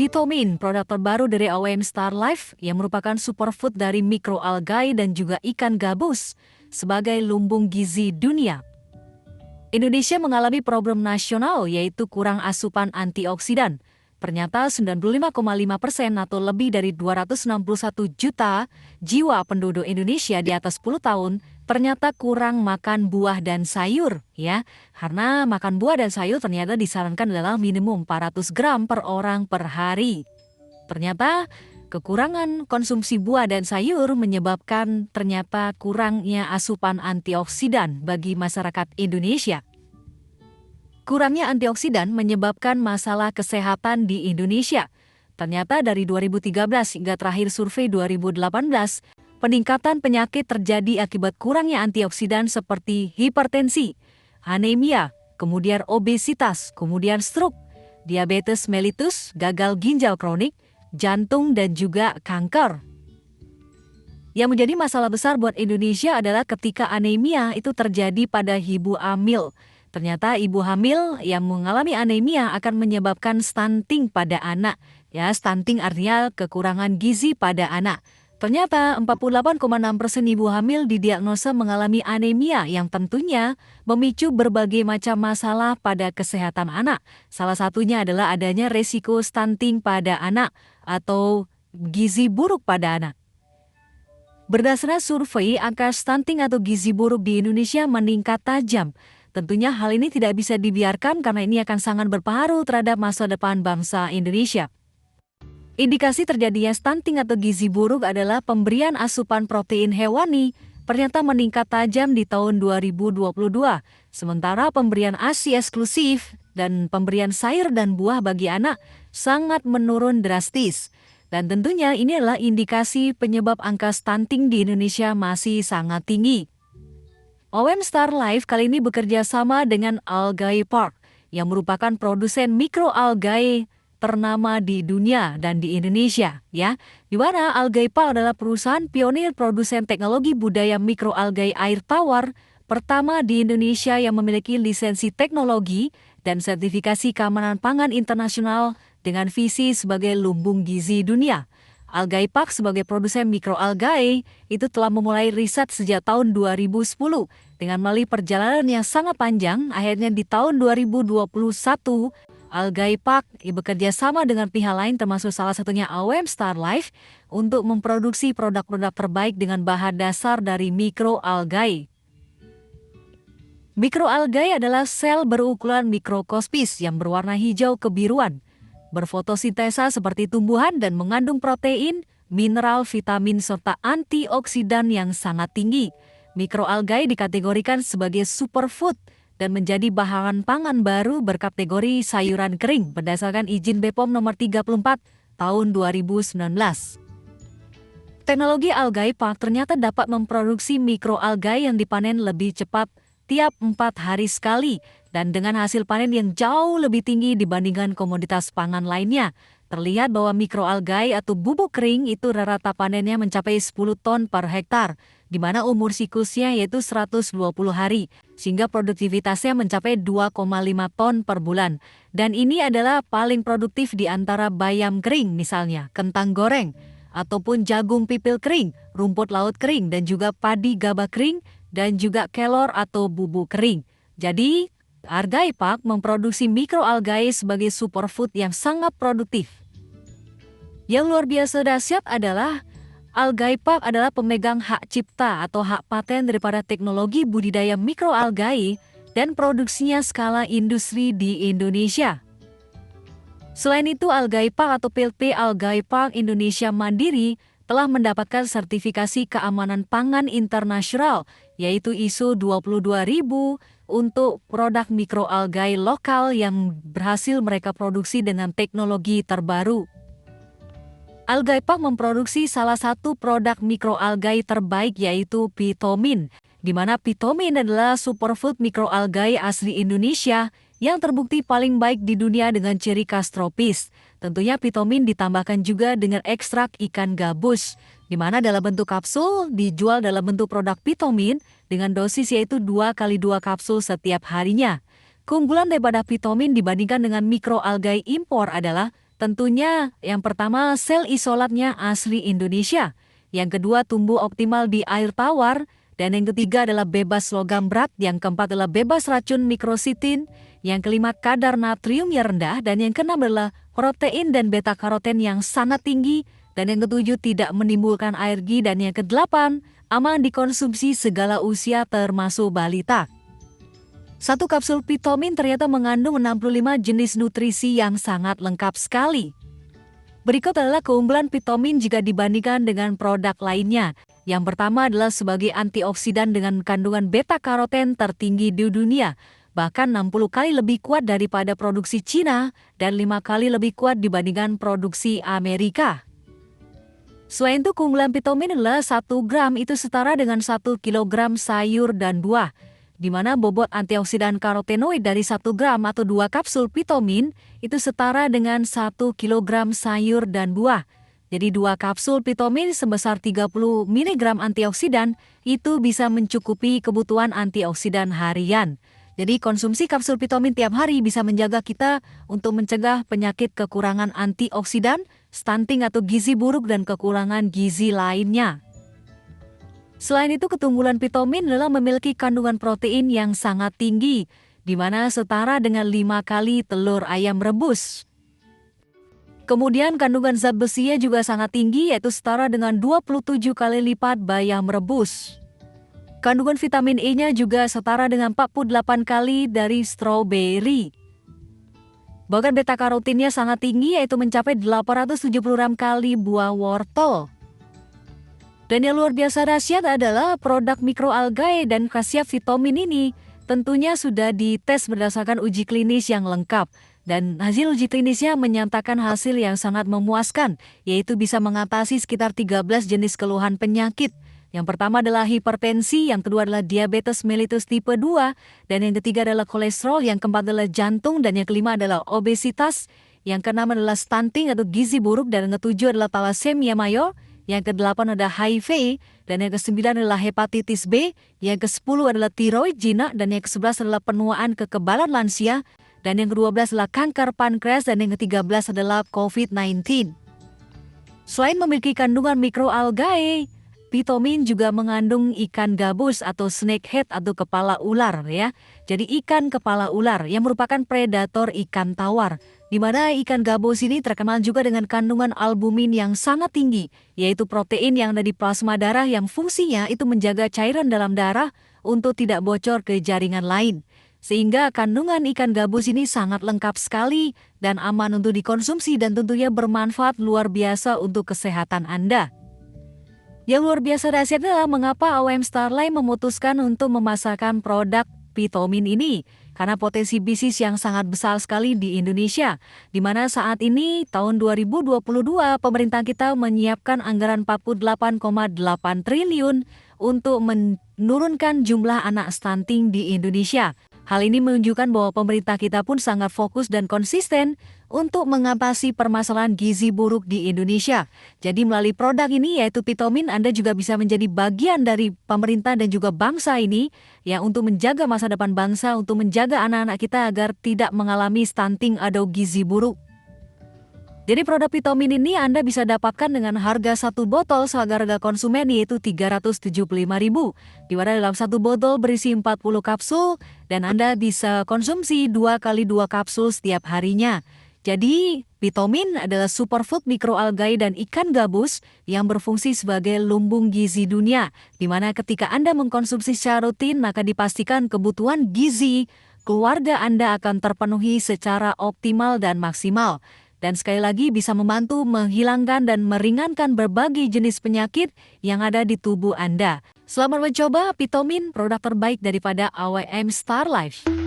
Pitomin, produk terbaru dari AOM Star Life yang merupakan superfood dari mikroalgae dan juga ikan gabus sebagai lumbung gizi dunia. Indonesia mengalami problem nasional yaitu kurang asupan antioksidan. Ternyata 95,5% atau lebih dari 261 juta jiwa penduduk Indonesia di atas 10 tahun ternyata kurang makan buah dan sayur ya. Karena makan buah dan sayur ternyata disarankan adalah minimum 400 gram per orang per hari. Ternyata kekurangan konsumsi buah dan sayur menyebabkan ternyata kurangnya asupan antioksidan bagi masyarakat Indonesia. Kurangnya antioksidan menyebabkan masalah kesehatan di Indonesia. Ternyata dari 2013 hingga terakhir survei 2018, peningkatan penyakit terjadi akibat kurangnya antioksidan seperti hipertensi, anemia, kemudian obesitas, kemudian stroke, diabetes mellitus, gagal ginjal kronik, jantung dan juga kanker. Yang menjadi masalah besar buat Indonesia adalah ketika anemia itu terjadi pada ibu hamil. Ternyata ibu hamil yang mengalami anemia akan menyebabkan stunting pada anak. Ya, stunting artinya kekurangan gizi pada anak. Ternyata 48,6% ibu hamil didiagnosa mengalami anemia yang tentunya memicu berbagai macam masalah pada kesehatan anak. Salah satunya adalah adanya resiko stunting pada anak atau gizi buruk pada anak. Berdasarkan survei, angka stunting atau gizi buruk di Indonesia meningkat tajam. Tentunya hal ini tidak bisa dibiarkan karena ini akan sangat berpengaruh terhadap masa depan bangsa Indonesia. Indikasi terjadinya stunting atau gizi buruk adalah pemberian asupan protein hewani ternyata meningkat tajam di tahun 2022. Sementara pemberian ASI eksklusif dan pemberian sayur dan buah bagi anak sangat menurun drastis. Dan tentunya ini adalah indikasi penyebab angka stunting di Indonesia masih sangat tinggi. AOM Star Life kali ini bekerja sama dengan Algae Park yang merupakan produsen mikroalgae ternama di dunia dan di Indonesia ya. Di mana Algae Park adalah perusahaan pionir produsen teknologi budaya mikroalgae air tawar pertama di Indonesia yang memiliki lisensi teknologi dan sertifikasi keamanan pangan internasional dengan visi sebagai lumbung gizi dunia. Algae Park sebagai produsen mikroalgae itu telah memulai riset sejak tahun 2010 dengan melalui perjalanan yang sangat panjang. Akhirnya di tahun 2021 Algae Park bekerja sama dengan pihak lain termasuk salah satunya AOM Star Life untuk memproduksi produk-produk terbaik dengan bahan dasar dari mikroalgae. Mikroalgae adalah sel berukuran mikroskopis yang berwarna hijau kebiruan. Berfotosintesa seperti tumbuhan dan mengandung protein, mineral, vitamin, serta antioksidan yang sangat tinggi. Mikroalgae dikategorikan sebagai superfood dan menjadi bahan pangan baru berkategori sayuran kering berdasarkan izin BPOM nomor 34 tahun 2019. Teknologi Algae Park ternyata dapat memproduksi mikroalgae yang dipanen lebih cepat tiap 4 hari sekali dan dengan hasil panen yang jauh lebih tinggi dibandingkan komoditas pangan lainnya. Terlihat bahwa mikroalgae atau bubuk kering itu rata panennya mencapai 10 ton per hektar, di mana umur siklusnya yaitu 120 hari, sehingga produktivitasnya mencapai 2,5 ton per bulan. Dan ini adalah paling produktif di antara bayam kering misalnya, kentang goreng, ataupun jagung pipil kering, rumput laut kering, dan juga padi gabah kering, dan juga kelor atau bubuk kering. Jadi, Algae Park memproduksi mikroalgae sebagai superfood yang sangat produktif. Yang luar biasa dahsyat adalah Algae Park adalah pemegang hak cipta atau hak paten daripada teknologi budidaya mikroalgae dan produksinya skala industri di Indonesia. Selain itu, Algae Park atau PT Algae Park Indonesia Mandiri telah mendapatkan sertifikasi keamanan pangan internasional yaitu ISO 22000 untuk produk mikroalgae lokal yang berhasil mereka produksi dengan teknologi terbaru. Algae Park memproduksi salah satu produk mikroalgae terbaik yaitu Pitomin, di mana Pitomin adalah superfood mikroalgae asli Indonesia yang terbukti paling baik di dunia dengan ciri khas tropis. Tentunya Pitomin ditambahkan juga dengan ekstrak ikan gabus, di mana dalam bentuk kapsul dijual dalam bentuk produk Pitomin dengan dosis yaitu 2x2 kapsul setiap harinya. Keunggulan daripada Pitomin dibandingkan dengan mikroalgae impor adalah Tentunya yang pertama sel isolatnya asli Indonesia, yang kedua tumbuh optimal di air tawar, dan yang ketiga adalah bebas logam berat, yang keempat adalah bebas racun mikrositin, yang kelima kadar natriumnya rendah, dan yang keenam adalah protein dan beta karoten yang sangat tinggi, dan yang ketujuh tidak menimbulkan alergi, dan yang kedelapan aman dikonsumsi segala usia termasuk balita. Satu kapsul Pitomin ternyata mengandung 65 jenis nutrisi yang sangat lengkap sekali. Berikut adalah keunggulan Pitomin jika dibandingkan dengan produk lainnya. Yang pertama adalah sebagai antioksidan dengan kandungan beta karoten tertinggi di dunia, bahkan 60 kali lebih kuat daripada produksi Cina dan 5 kali lebih kuat dibandingkan produksi Amerika. Selain itu, keunggulan Pitomin adalah 1 gram itu setara dengan 1 kilogram sayur dan buah, di mana bobot antioksidan karotenoid dari 1 gram atau 2 kapsul Pitomin itu setara dengan 1 kilogram sayur dan buah. Jadi 2 kapsul Pitomin sebesar 30 mg antioksidan itu bisa mencukupi kebutuhan antioksidan harian. Jadi konsumsi kapsul Pitomin tiap hari bisa menjaga kita untuk mencegah penyakit kekurangan antioksidan, stunting atau gizi buruk dan kekurangan gizi lainnya. Selain itu, keunggulan Pitomin adalah memiliki kandungan protein yang sangat tinggi, di mana setara dengan 5 kali telur ayam rebus. Kemudian kandungan zat besinya juga sangat tinggi, yaitu setara dengan 27 kali lipat bayam rebus. Kandungan vitamin E-nya juga setara dengan 48 kali dari stroberi. Bahkan beta karotinnya sangat tinggi, yaitu mencapai 876 kali buah wortel. Dan yang luar biasa dahsyat adalah produk mikroalgae dan khasiat vitamin ini tentunya sudah dites berdasarkan uji klinis yang lengkap. Dan hasil uji klinisnya menyatakan hasil yang sangat memuaskan, yaitu bisa mengatasi sekitar 13 jenis keluhan penyakit. Yang pertama adalah hipertensi, yang kedua adalah diabetes mellitus tipe 2, dan yang ketiga adalah kolesterol, yang keempat adalah jantung, dan yang kelima adalah obesitas, yang keenam adalah stunting atau gizi buruk, dan yang ketujuh adalah thalassemia mayor, yang kedelapan adalah HIV, dan yang kesembilan adalah hepatitis B, yang ke-10 adalah tiroid jinak, dan yang ke-11 adalah penuaan kekebalan lansia, dan yang ke-12 adalah kanker pankreas, dan yang ke-13 adalah COVID-19. Selain memiliki kandungan mikroalgae, Pitomin juga mengandung ikan gabus atau snakehead atau kepala ular ya. Jadi ikan kepala ular yang merupakan predator ikan tawar. Di mana ikan gabus ini terkenal juga dengan kandungan albumin yang sangat tinggi, yaitu protein yang ada di plasma darah yang fungsinya itu menjaga cairan dalam darah untuk tidak bocor ke jaringan lain. Sehingga kandungan ikan gabus ini sangat lengkap sekali dan aman untuk dikonsumsi dan tentunya bermanfaat luar biasa untuk kesehatan Anda. Yang luar biasa dahsyat adalah mengapa AOM Starline memutuskan untuk memasarkan produk Pitomin ini. Karena potensi bisnis yang sangat besar sekali di Indonesia. Di mana saat ini tahun 2022 pemerintah kita menyiapkan anggaran 48,8 triliun untuk menurunkan jumlah anak stunting di Indonesia. Hal ini menunjukkan bahwa pemerintah kita pun sangat fokus dan konsisten untuk mengatasi permasalahan gizi buruk di Indonesia. Jadi melalui produk ini yaitu Pitomin, Anda juga bisa menjadi bagian dari pemerintah dan juga bangsa ini ya untuk menjaga masa depan bangsa, untuk menjaga anak-anak kita agar tidak mengalami stunting atau gizi buruk. Jadi produk Pitomin ini Anda bisa dapatkan dengan harga satu botol seharga konsumen yaitu Rp375.000. Di mana dalam satu botol berisi 40 kapsul dan Anda bisa konsumsi 2 kali 2 kapsul setiap harinya. Jadi Pitomin adalah superfood mikroalgae dan ikan gabus yang berfungsi sebagai lumbung gizi dunia. Di mana ketika Anda mengkonsumsi secara rutin maka dipastikan kebutuhan gizi keluarga Anda akan terpenuhi secara optimal dan maksimal. Dan sekali lagi bisa membantu menghilangkan dan meringankan berbagai jenis penyakit yang ada di tubuh Anda. Selamat mencoba Pitomin, produk terbaik daripada AOM Starlife.